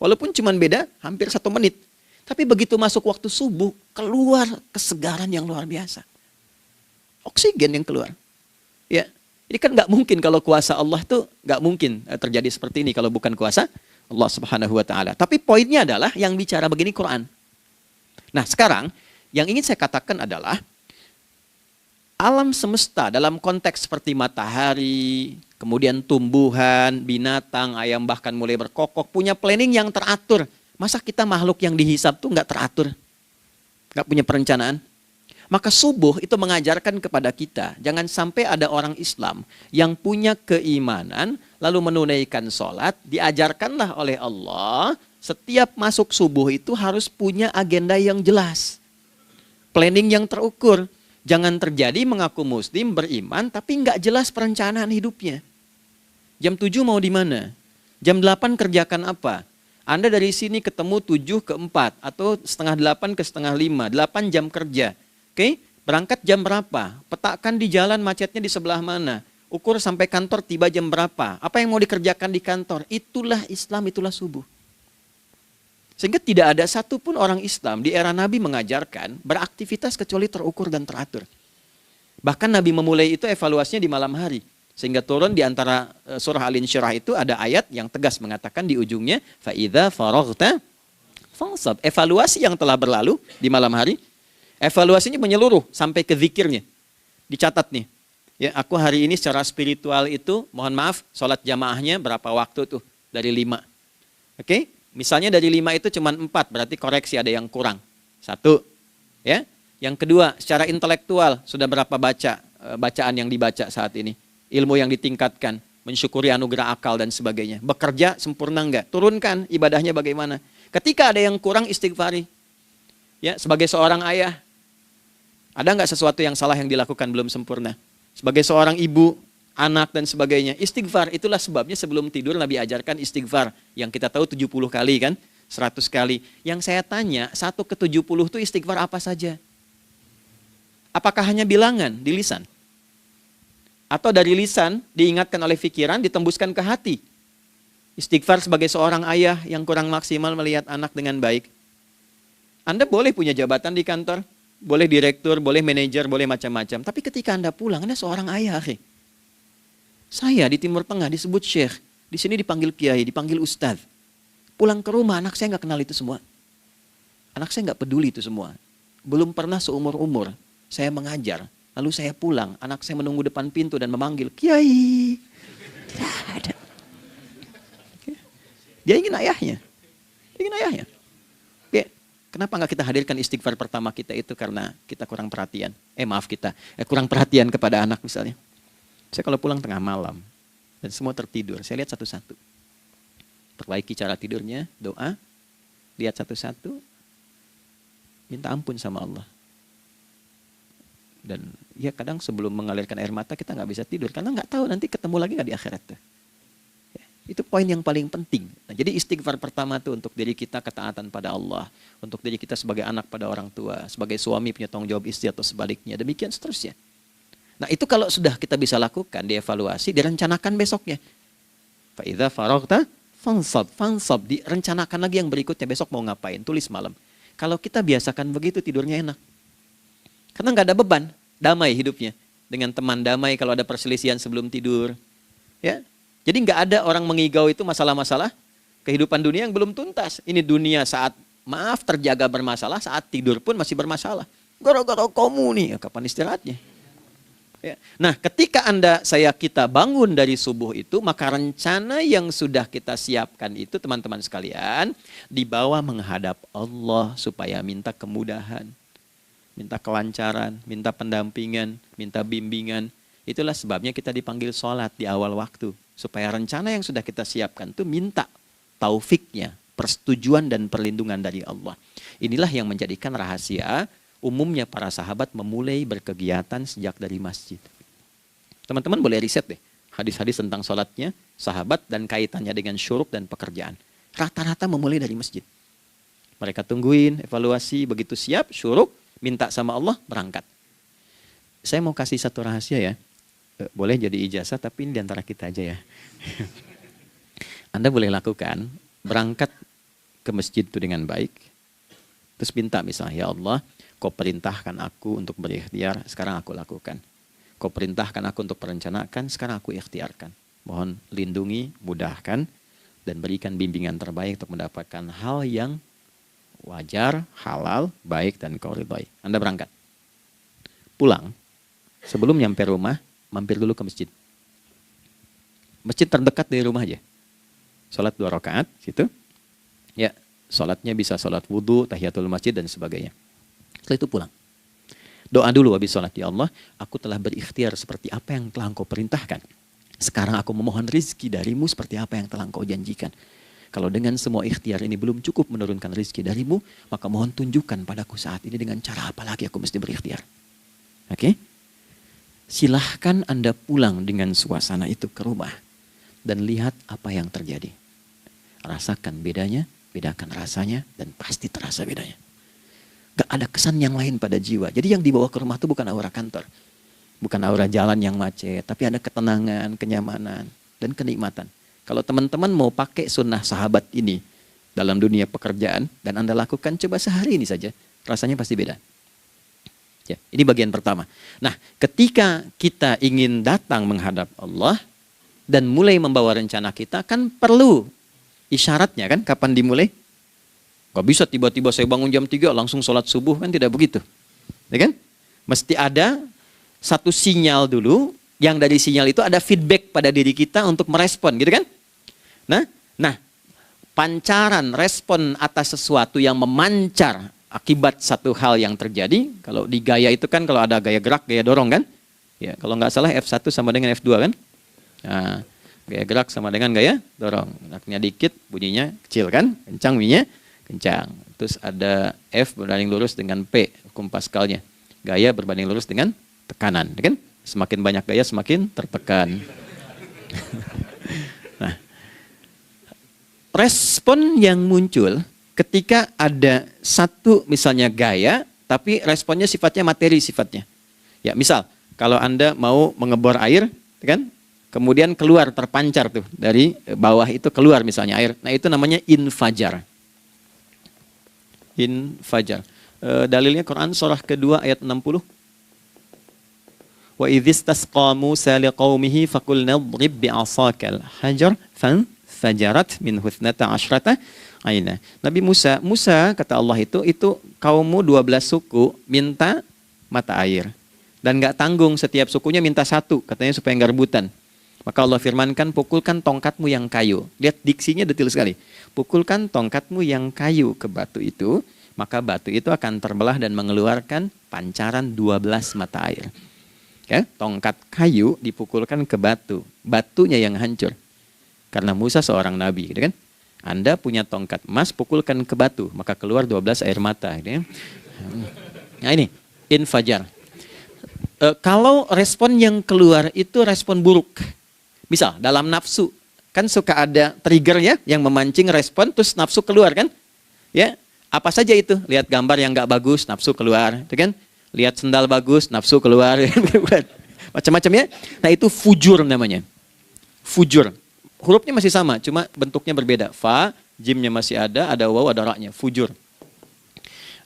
Walaupun cuma beda hampir 1 menit. Tapi begitu masuk waktu subuh, keluar kesegaran yang luar biasa. Oksigen yang keluar. Ya, ini kan nggak mungkin kalau kuasa Allah tuh nggak mungkin terjadi seperti ini kalau bukan kuasa Allah Subhanahu wa taala. Tapi poinnya adalah yang bicara begini Quran. Nah, sekarang yang ingin saya katakan adalah Alam semesta dalam konteks seperti matahari, kemudian tumbuhan, binatang, ayam bahkan mulai berkokok, punya planning yang teratur. Masa kita makhluk yang dihisab tuh nggak teratur? Nggak punya perencanaan? Maka subuh itu mengajarkan kepada kita, jangan sampai ada orang Islam yang punya keimanan, lalu menunaikan sholat, diajarkanlah oleh Allah, setiap masuk subuh itu harus punya agenda yang jelas. Planning yang terukur. Jangan terjadi mengaku muslim, beriman, tapi nggak jelas perencanaan hidupnya. Jam 7 mau di mana? Jam 8 kerjakan apa? Anda dari sini ketemu 7 ke 4, atau setengah 8 ke setengah 5, 8 jam kerja. Oke? Berangkat jam berapa? Petakan di jalan macetnya di sebelah mana? Ukur sampai kantor tiba jam berapa? Apa yang mau dikerjakan di kantor? Itulah Islam, itulah subuh. Sehingga tidak ada satupun orang Islam di era Nabi mengajarkan beraktivitas kecuali terukur dan teratur. Bahkan Nabi memulai itu evaluasinya di malam hari. Sehingga turun di antara surah Al-Insyirah itu ada ayat yang tegas mengatakan di ujungnya, فَإِذَا فَرَغْتَ فَانْصَبْ. Evaluasi yang telah berlalu di malam hari, evaluasinya menyeluruh sampai ke zikirnya. Dicatat nih, ya, aku hari ini secara spiritual itu, mohon maaf, sholat jamaahnya berapa waktu tuh? Dari 5. Oke? Misalnya dari 5 itu cuma 4, berarti koreksi ada yang kurang. 1, ya. Yang kedua, secara intelektual sudah berapa bacaan yang dibaca saat ini, ilmu yang ditingkatkan, mensyukuri anugerah akal dan sebagainya. Bekerja sempurna enggak? Turunkan ibadahnya bagaimana? Ketika ada yang kurang, istighfari. Ya, sebagai seorang ayah, ada enggak sesuatu yang salah yang dilakukan belum sempurna? Sebagai seorang ibu, anak dan sebagainya, istighfar. Itulah sebabnya sebelum tidur Nabi ajarkan istighfar. Yang kita tahu 70 kali kan, 100 kali. Yang saya tanya, 1 ke 70 itu istighfar apa saja? Apakah hanya bilangan di lisan? Atau dari lisan diingatkan oleh pikiran, ditembuskan ke hati? Istighfar sebagai seorang ayah yang kurang maksimal melihat anak dengan baik. Anda boleh punya jabatan di kantor, boleh direktur, boleh manajer, boleh macam-macam. Tapi ketika Anda pulang, Anda seorang ayah. Saya di Timur Tengah disebut syekh, di sini dipanggil kiai, dipanggil ustadz. Pulang ke rumah, anak saya nggak kenal itu semua. Anak saya nggak peduli itu semua. Belum pernah seumur-umur saya mengajar, lalu saya pulang, anak saya menunggu depan pintu dan memanggil, kiai. Tidak ada. Dia ingin ayahnya. Oke. Kenapa nggak kita hadirkan istighfar pertama kita itu karena kita kurang perhatian. Kurang perhatian kepada anak misalnya. Saya kalau pulang tengah malam dan semua tertidur, saya lihat satu-satu. Perbaiki cara tidurnya, doa, lihat satu-satu, minta ampun sama Allah. Dan ya kadang sebelum mengalirkan air mata kita nggak bisa tidur karena nggak tahu nanti ketemu lagi nggak di akhirat tuh. Ya, itu poin yang paling penting. Nah, jadi istighfar pertama tuh untuk diri kita ketaatan pada Allah, untuk diri kita sebagai anak pada orang tua, sebagai suami punya tanggung jawab istri atau sebaliknya, demikian seterusnya. Nah itu kalau sudah kita bisa lakukan, dievaluasi, direncanakan besoknya. Fa'idha faragta fansab, direncanakan lagi yang berikutnya, besok mau ngapain, tulis malam. Kalau kita biasakan begitu, tidurnya enak. Karena nggak ada beban, damai hidupnya. Dengan teman damai kalau ada perselisihan sebelum tidur. Ya, jadi nggak ada orang mengigau itu masalah-masalah kehidupan dunia yang belum tuntas. Ini dunia saat terjaga bermasalah, saat tidur pun masih bermasalah. Gara-gara kamu nih, kapan istirahatnya? Ya. Nah, ketika kita bangun dari subuh itu, maka rencana yang sudah kita siapkan itu, teman-teman sekalian, dibawa menghadap Allah supaya minta kemudahan, minta kelancaran, minta pendampingan, minta bimbingan. Itulah sebabnya kita dipanggil sholat di awal waktu, supaya rencana yang sudah kita siapkan itu minta taufiknya, persetujuan dan perlindungan dari Allah. Inilah yang menjadikan rahasia umumnya para sahabat memulai berkegiatan sejak dari masjid. Teman-teman boleh riset deh hadis-hadis tentang sholatnya sahabat dan kaitannya dengan syuruk dan pekerjaan. Rata-rata memulai dari masjid. Mereka tungguin, evaluasi, begitu siap, syuruk, minta sama Allah, berangkat. Saya mau kasih satu rahasia ya. Boleh jadi ijazah tapi ini diantara kita aja ya. Anda boleh lakukan, berangkat ke masjid itu dengan baik. Terus minta misalnya, ya Allah, Kau perintahkan aku untuk berikhtiar, sekarang aku lakukan. Kau perintahkan aku untuk merencanakan, sekarang aku ikhtiarkan. Mohon lindungi, mudahkan, dan berikan bimbingan terbaik untuk mendapatkan hal yang wajar, halal, baik, dan kau ridhai. Anda berangkat. Pulang, Sebelum nyampe rumah, mampir dulu ke masjid. Masjid terdekat dari rumah aja. Sholat 2 rakaat, gitu. Ya, sholatnya bisa sholat wudhu, tahiyatul masjid, dan sebagainya. Setelah itu pulang. Doa dulu habis sholat. Ya Allah, aku telah berikhtiar seperti apa yang telah Engkau perintahkan. Sekarang aku memohon rizki darimu seperti apa yang telah Engkau janjikan. Kalau dengan semua ikhtiar ini belum cukup menurunkan rizki darimu, maka mohon tunjukkan padaku saat ini dengan cara apa lagi aku mesti berikhtiar. Oke? Silahkan Anda pulang dengan suasana itu ke rumah. Dan lihat apa yang terjadi. Rasakan bedanya, bedakan rasanya, dan pasti terasa bedanya. Gak ada kesan yang lain pada jiwa. Jadi yang dibawa ke rumah itu bukan aura kantor. Bukan aura jalan yang macet. Tapi ada ketenangan, kenyamanan, dan kenikmatan. Kalau teman-teman mau pakai sunnah sahabat ini dalam dunia pekerjaan. Dan Anda lakukan coba sehari ini saja. Rasanya pasti beda. Ya, ini bagian pertama. Nah, ketika kita ingin datang menghadap Allah. Dan mulai membawa rencana kita kan perlu isyaratnya kan. Kapan dimulai? Gak bisa tiba-tiba saya bangun jam 3 langsung sholat subuh, kan tidak begitu. Ya kan? Mesti ada satu sinyal dulu, yang dari sinyal itu ada feedback pada diri kita untuk merespon, gitu kan? Nah, pancaran respon atas sesuatu yang memancar akibat satu hal yang terjadi, kalau di gaya itu kan kalau ada gaya gerak, gaya dorong kan? Ya, kalau nggak salah F1 sama dengan F2 kan? Nah, gaya gerak sama dengan gaya dorong. Geraknya dikit, bunyinya kecil kan? Kencang bunyinya. Kencang. Terus ada F berbanding lurus dengan P, hukum Pascalnya. Gaya berbanding lurus dengan tekanan, kan? Semakin banyak gaya semakin tertekan. Nah, respon yang muncul ketika ada satu misalnya gaya, tapi responnya sifatnya materi sifatnya. Ya, misal kalau Anda mau mengebor air, kan? Kemudian keluar terpancar tuh dari bawah itu keluar misalnya air. Nah, itu namanya infajar. Infajar. Dalilnya Quran surah kedua ayat 60. Wa idzistasqa Musa liqaumihi faqulna idrib bi'asakal hajar fanfajarat min husnata asyrata aina. Nabi Musa kata Allah itu kaummu 12 suku minta mata air. Dan enggak tanggung setiap sukunya minta satu, katanya supaya enggak rebutan. Maka Allah firmankan, pukulkan tongkatmu yang kayu. Lihat diksinya detail sekali. Pukulkan tongkatmu yang kayu ke batu itu, maka batu itu akan terbelah dan mengeluarkan pancaran 12 mata air. Ya, tongkat kayu dipukulkan ke batu, batunya yang hancur. Karena Musa seorang nabi, gitu kan? Anda punya tongkat emas, pukulkan ke batu, maka keluar 12 air mata. Gitu ya. Nah ini, infajar. Kalau respon yang keluar itu respon buruk. Misal dalam nafsu, kan suka ada trigger ya yang memancing respon terus nafsu keluar kan? Ya, apa saja itu? Lihat gambar yang nggak bagus, nafsu keluar, itu kan? Lihat sendal bagus, nafsu keluar, macam-macam ya. Nah itu fujur namanya. Fujur. Hurufnya masih sama, cuma bentuknya berbeda. Fa, jimnya masih ada waw, ada ra-nya. Fujur.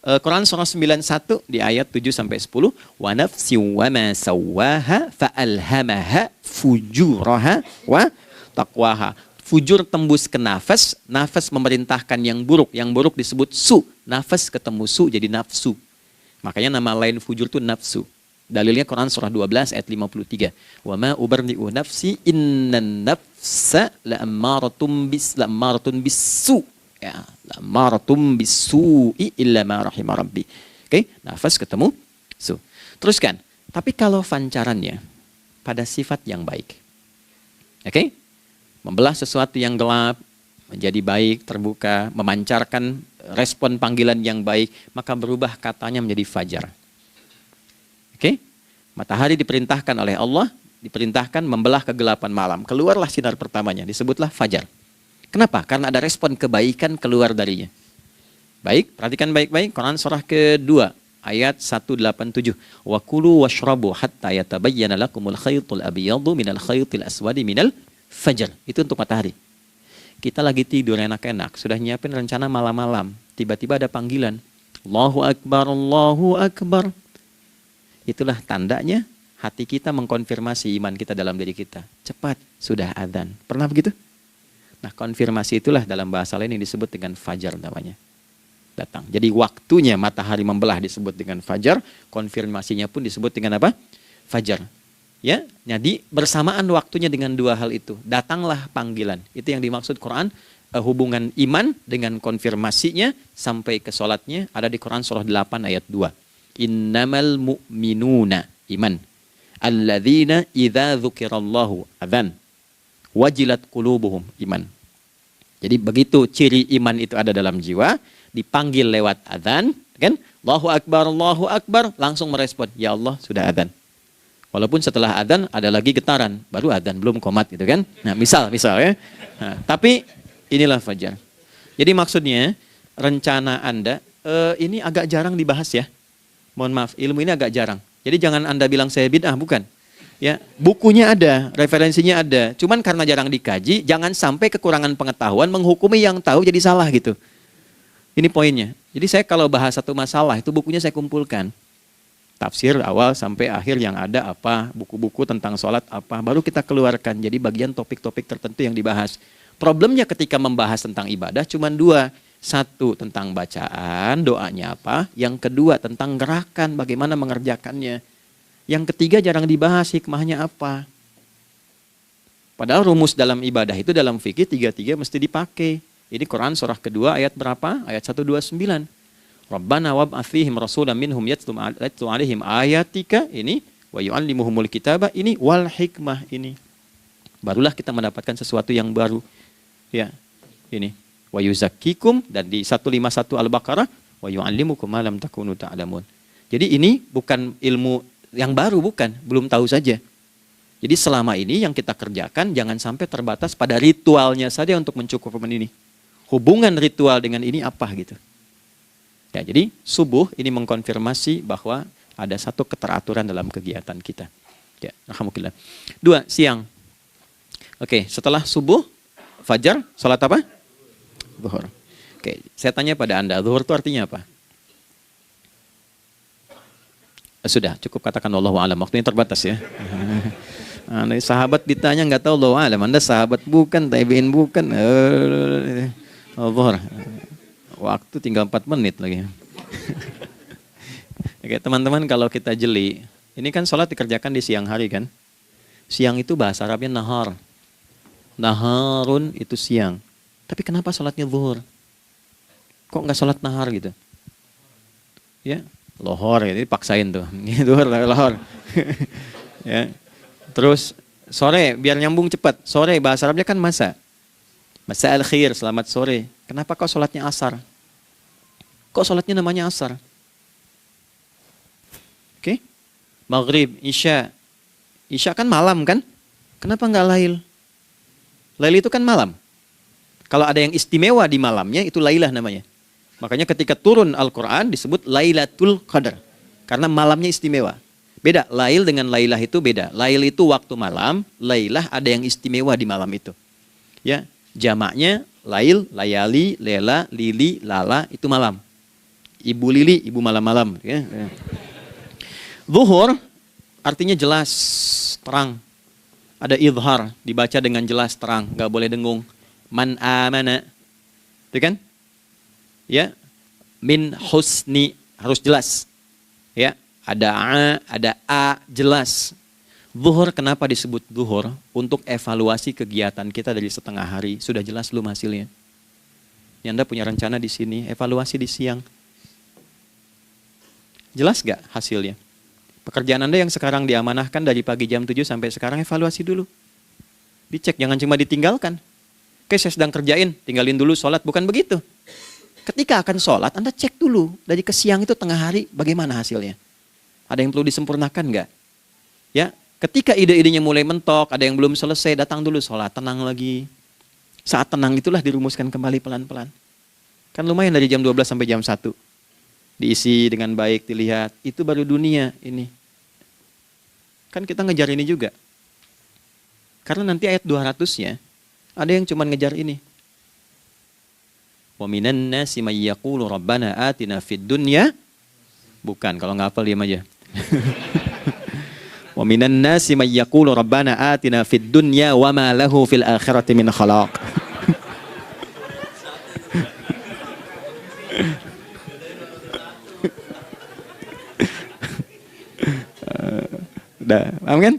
Quran surah 91 di ayat 7 sampai 10, wa nafsi wa ma sawwaha fa alhamaha fujuraha wa taqwaha. Fujur tembus ke nafas, nafas memerintahkan yang buruk disebut su. Nafas ketemu su jadi nafsu. Makanya nama lain fujur itu nafsu. Dalilnya Quran surah 12 ayat 53. Wa ma ubarri'u nafsi innan nafsa la'ammaratun bisu. Ya, la'ammaratun bisu'i illa ma rahima rabbi. Oke, nafas ketemu su. Teruskan. Tapi kalau pancarannya pada sifat yang baik. Oke? Membelah sesuatu yang gelap menjadi baik, terbuka, memancarkan respon panggilan yang baik, maka berubah katanya menjadi fajar. Oke? Matahari diperintahkan oleh Allah, diperintahkan membelah kegelapan malam. Keluarlah sinar pertamanya, disebutlah fajar. Kenapa? Karena ada respon kebaikan keluar darinya. Baik, perhatikan baik-baik. Quran surah kedua, ayat 187. Wa kulu washrabu hatta yatabayyana lakumul khaytul abyadu minal khaytil aswadi minal fajar. Itu untuk matahari. Kita lagi tidur enak-enak, sudah nyiapin rencana malam-malam. Tiba-tiba ada panggilan. Allahu Akbar, Allahu Akbar. Itulah tandanya hati kita mengkonfirmasi iman kita dalam diri kita. Cepat, sudah adzan. Pernah begitu? Nah, konfirmasi itulah dalam bahasa lain yang disebut dengan fajar namanya. Datang. Jadi waktunya matahari membelah disebut dengan fajar, konfirmasinya pun disebut dengan apa? fajar. Ya, jadi bersamaan waktunya dengan dua hal itu, datanglah panggilan. Itu yang dimaksud Quran, hubungan iman dengan konfirmasinya sampai ke sholatnya ada di Quran surah 8 ayat 2. Innamal mu'minuna iman. Alladzina idza dzukirallahu adzan. Wajilat qulubuhum iman. Jadi begitu ciri iman itu ada dalam jiwa, dipanggil lewat adzan, kan? Allahu Akbar, langsung merespon, ya Allah sudah adzan. Walaupun setelah adzan ada lagi getaran, baru adzan belum qomat gitu kan. Nah, misal ya. Nah, tapi inilah fajar. Jadi maksudnya rencana Anda ini agak jarang dibahas ya. Mohon maaf, ilmu ini agak jarang. Jadi jangan Anda bilang saya bid'ah, bukan. Ya, bukunya ada, referensinya ada. Cuman karena jarang dikaji, jangan sampai kekurangan pengetahuan menghukumi yang tahu jadi salah gitu. Ini poinnya. Jadi saya kalau bahas satu masalah itu bukunya saya kumpulkan. Tafsir awal sampai akhir yang ada apa, buku-buku tentang sholat apa, baru kita keluarkan. Jadi bagian topik-topik tertentu yang dibahas. Problemnya ketika membahas tentang ibadah cuma dua. Satu tentang bacaan, doanya apa. Yang kedua tentang gerakan, bagaimana mengerjakannya. Yang ketiga jarang dibahas, hikmahnya apa. Padahal rumus dalam ibadah itu dalam fikih tiga-tiga mesti dipakai. Ini Quran surah kedua ayat berapa? Ayat 129. Rabbana wab'ats fihim rasulan minhum yatlu 'alaihim ayatika ini wa yu'allimuhumul kitaba ini wal hikmah ini. Barulah kita mendapatkan sesuatu yang baru. Ya. Ini wa yuzakkikum dan di 151 Al-Baqarah wa yu'allimukum ma lam takunu ta'lamun. Jadi ini bukan ilmu yang baru, bukan, belum tahu saja. Jadi selama ini yang kita kerjakan jangan sampai terbatas pada ritualnya saja untuk mencukupkan ini. Hubungan ritual dengan ini apa gitu. Ya, jadi subuh ini mengkonfirmasi bahwa ada satu keteraturan dalam kegiatan kita. Ya, alhamdulillah. 2, siang. Oke, setelah subuh, fajar, salat apa? Zuhur. Oke, saya tanya pada Anda, zuhur itu artinya apa? Sudah, cukup katakan Allahu a'lam. Waktunya terbatas ya. Nah, sahabat ditanya nggak tahu Allahu a'lam. Anda sahabat bukan, tabi'in bukan. Zuhur. Waktu tinggal 4 menit lagi. Oke, teman-teman kalau kita jeli, ini kan sholat dikerjakan di siang hari kan? Siang itu bahasa Arabnya nahar. Naharun itu siang. Tapi kenapa sholatnya zuhur? Kok nggak sholat nahar gitu? Ya, lohor, ini paksain tuh. Zuhur, lohor. Ya. Terus sore, biar nyambung cepat. Sore, bahasa Arabnya kan masa. Masa al-khir, selamat sore. Kenapa kau sholatnya asar? Kok sholatnya namanya asar? Oke. Maghrib, isya. Isya kan malam kan? Kenapa nggak lail? Lail itu kan malam. Kalau ada yang istimewa di malamnya, itu lailah namanya. Makanya ketika turun Al-Quran disebut Lailatul Qadar. Karena malamnya istimewa. Beda, lail dengan lailah itu beda. Lail itu waktu malam, lailah ada yang istimewa di malam itu. Ya. Jamaknya lail, layali, lela, lili, lala itu malam. Ibu lili, ibu malam-malam. Ya. Zuhur artinya jelas, terang. Ada idhar, dibaca dengan jelas, terang. Gak boleh dengung. Man amana. Itu kan? Ya. Min husni, harus jelas. Ya. Ada a, jelas. Zuhur kenapa disebut zuhur? Untuk evaluasi kegiatan kita dari setengah hari. Sudah jelas belum hasilnya? Ya, Anda punya rencana di sini, evaluasi di siang. Jelas gak hasilnya? Pekerjaan Anda yang sekarang diamanahkan dari pagi jam 7 sampai sekarang, evaluasi dulu. Dicek, jangan cuma ditinggalkan. Oke, saya sedang kerjain, tinggalin dulu sholat. Bukan begitu. Ketika akan sholat, Anda cek dulu. Dari ke siang itu tengah hari, bagaimana hasilnya? Ada yang perlu disempurnakan gak? Ya. Ketika ide-idenya mulai mentok, ada yang belum selesai, datang dulu sholat, tenang lagi. Saat tenang itulah dirumuskan kembali pelan-pelan. Kan lumayan dari jam 12 sampai jam 1. Diisi dengan baik, dilihat. Itu baru dunia ini. Kan kita ngejar ini juga. Karena nanti ayat 200-nya, ada yang cuma ngejar ini. Wa minan nasi may yaqulu rabbana atina fid dunya. Bukan, kalau nggak hafal diam aja. Wa minan nasi may yaqulu rabbana atina fid dunya wa ma lahu fil akhirati min khalaq. Paham kan?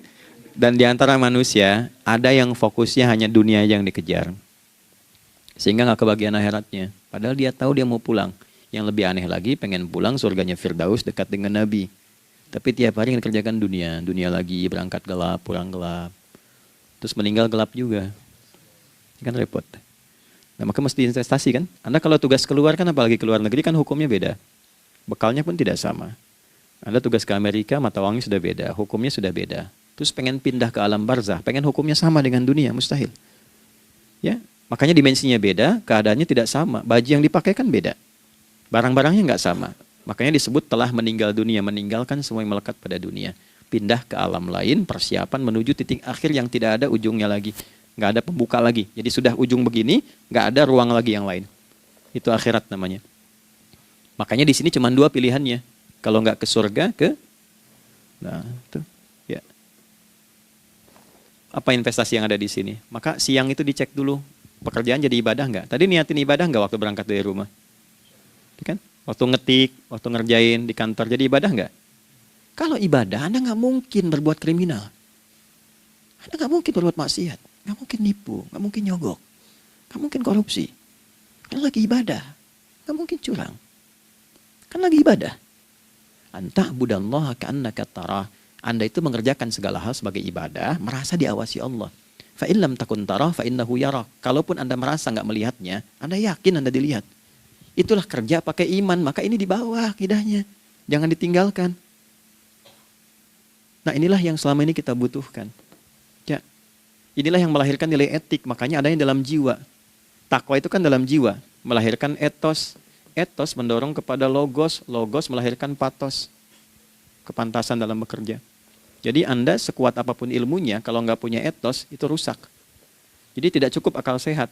Dan di antara manusia ada yang fokusnya hanya dunia yang dikejar, sehingga nggak kebagian akhiratnya. Padahal dia tahu dia mau pulang. Yang lebih aneh lagi, pengen pulang surganya Firdaus dekat dengan Nabi. Tapi tiap hari kerjakan dunia lagi, berangkat gelap, pulang gelap, terus meninggal gelap juga. Kan repot. Nah, maka mesti investasi kan. Anda kalau tugas keluar kan, apalagi keluar negeri kan hukumnya beda. Bekalnya pun tidak sama. Anda tugas ke Amerika, mata uangnya sudah beda, hukumnya sudah beda. Terus pengen pindah ke alam barzah, pengen hukumnya sama dengan dunia, mustahil. Ya, makanya dimensinya beda, keadaannya tidak sama. Baju yang dipakai kan beda. Barang-barangnya nggak sama. Makanya disebut telah meninggal dunia, meninggalkan semua yang melekat pada dunia. Pindah ke alam lain, persiapan menuju titik akhir yang tidak ada ujungnya lagi. Nggak ada pembuka lagi. Jadi sudah ujung begini, nggak ada ruang lagi yang lain. Itu akhirat namanya. Makanya di sini cuma 2 pilihannya. Kalau nggak ke surga, nah itu. Ya. Apa investasi yang ada di sini? Maka siang itu dicek dulu. Pekerjaan jadi ibadah nggak? Tadi niatin ibadah nggak waktu berangkat dari rumah? Kan? Waktu ngetik, waktu ngerjain di kantor, jadi ibadah nggak? Kalau ibadah, Anda nggak mungkin berbuat kriminal. Anda nggak mungkin berbuat maksiat. Nggak mungkin nipu, nggak mungkin nyogok. Nggak mungkin korupsi. Kan lagi ibadah. Nggak mungkin curang. Kan lagi ibadah. Anta budallaha ka'annaka tarah. Anda itu mengerjakan segala hal sebagai ibadah, merasa diawasi Allah. Fa in lam takun tarah fa innahu yarak. Kalaupun Anda merasa nggak melihatnya, Anda yakin Anda dilihat. Itulah kerja pakai iman, maka ini di bawah akidahnya. Jangan ditinggalkan. Nah, inilah yang selama ini kita butuhkan. Ya. Inilah yang melahirkan nilai etik, makanya adanya dalam jiwa. Takwa itu kan dalam jiwa, melahirkan etos. Etos mendorong kepada logos, logos melahirkan patos. Kepantasan dalam bekerja. Jadi Anda sekuat apapun ilmunya, kalau nggak punya etos, itu rusak. Jadi tidak cukup akal sehat.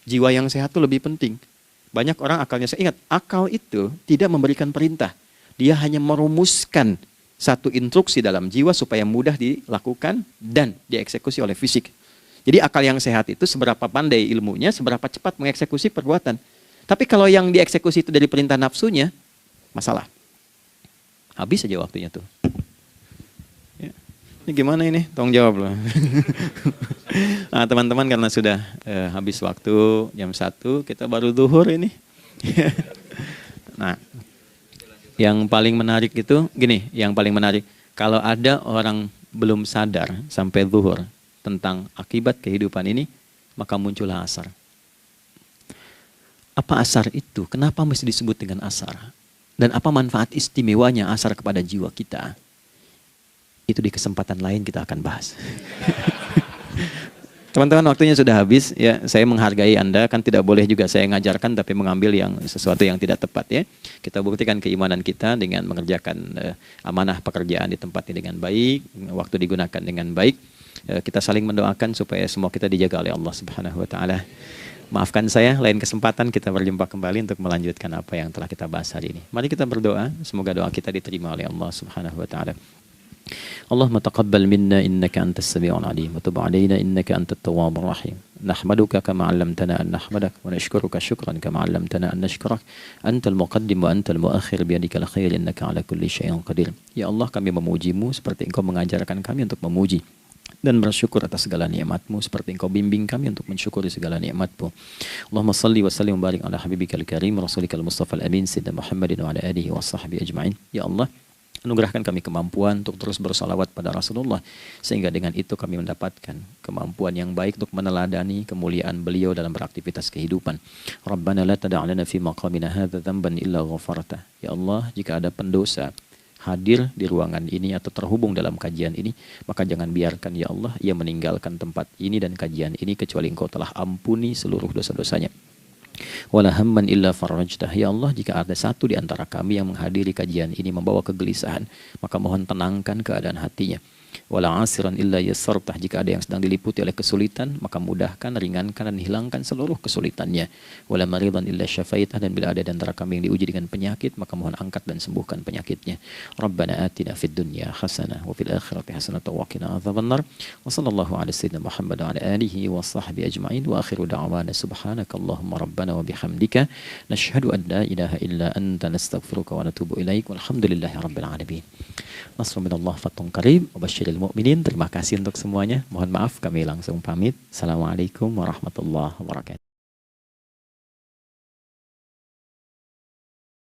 Jiwa yang sehat itu lebih penting. Banyak orang akalnya, saya ingat, akal itu tidak memberikan perintah. Dia hanya merumuskan satu instruksi dalam jiwa supaya mudah dilakukan dan dieksekusi oleh fisik. Jadi akal yang sehat itu seberapa pandai ilmunya, seberapa cepat mengeksekusi perbuatan. Tapi kalau yang dieksekusi itu dari perintah nafsunya, masalah. Habis saja waktunya tuh. Ya. Ini gimana ini? Tolong jawab loh. Nah, teman-teman karena sudah habis waktu jam 1, kita baru zuhur ini. Nah, yang paling menarik itu gini, yang paling menarik kalau ada orang belum sadar sampai zuhur tentang akibat kehidupan ini, maka muncullah asar. Apa asar itu? Kenapa mesti disebut dengan asar? Dan apa manfaat istimewanya asar kepada jiwa kita? Itu di kesempatan lain kita akan bahas. Teman-teman, waktunya sudah habis ya. Saya menghargai Anda, kan tidak boleh juga saya ngajarkan tapi mengambil yang sesuatu yang tidak tepat ya. Kita buktikan keimanan kita dengan mengerjakan amanah pekerjaan di tempat ini dengan baik, waktu digunakan dengan baik. Kita saling mendoakan supaya semua kita dijaga oleh Allah Subhanahu wa taala. Maafkan saya, lain kesempatan kita berjumpa kembali untuk melanjutkan apa yang telah kita bahas hari ini. Mari kita berdoa, semoga doa kita diterima oleh Allah Subhanahu wa taala. اللهم تقبل منا إنك أنت السميع العليم وتب علينا إنك أنت التواب الرحيم نحمدك كما علمتنا أن نحمدك ونشكرك شكرا كما علمتنا أن نشكرك أنت المقدم وأنت المؤخر بيدك الخير إنك على كل شيء قدير. Ya Allah, kami memujimu seperti Engkau mengajarkan kami untuk memuji dan bersyukur atas segala nikmat-Mu seperti Engkau bimbing kami untuk mensyukuri segala nikmat-Mu. Allahumma salli wa sallim wa barik ala habibikal karim rasulikal mustafa al-amin sayyidina Muhammadin wa ala alihi wa sahbihi ajma'in. Ya Allah, anugerahkan kami kemampuan untuk terus bersalawat pada Rasulullah, sehingga dengan itu kami mendapatkan kemampuan yang baik untuk meneladani kemuliaan beliau dalam beraktivitas kehidupan. Rabbana la tada' lana fi maqamina hadza dhanban illa ghafartah. Ya Allah, jika ada pendosa hadir di ruangan ini atau terhubung dalam kajian ini, maka jangan biarkan ya Allah ia meninggalkan tempat ini dan kajian ini kecuali Engkau telah ampuni seluruh dosa-dosanya. Wala hamman illa farajtah. Ya Allah, jika ada satu di antara kami yang menghadiri kajian ini membawa kegelisahan, maka mohon tenangkan keadaan hatinya. Wala asiran illa yassartah. Jika ada yang sedang diliputi oleh kesulitan, maka mudahkan, ringankan dan hilangkan seluruh kesulitannya. Wala maridan illa syafaitah. Dan bila ada di antara kami yang diuji dengan penyakit, maka mohon angkat dan sembuhkan penyakitnya. Rabbana atina fid dunya hasanah wa fil akhirati hasanah wa qina adzabannar. Wa sallallahu ala sayyidina Muhammad wa ala alihi wa sahbihi ajma'in. Wa akhiru da'wana subhanakallahumma rabbana wa bihamdika nashhadu an la ilaha illa anta nastaghfiruka wa natubu ilaik. Walhamdulillahi rabbil alamin. Nasrun minallah fathun qarib wa basyiril mukminin. Terima kasih untuk semuanya. Mohon maaf kami langsung pamit. Assalamualaikum warahmatullahi wabarakatuh.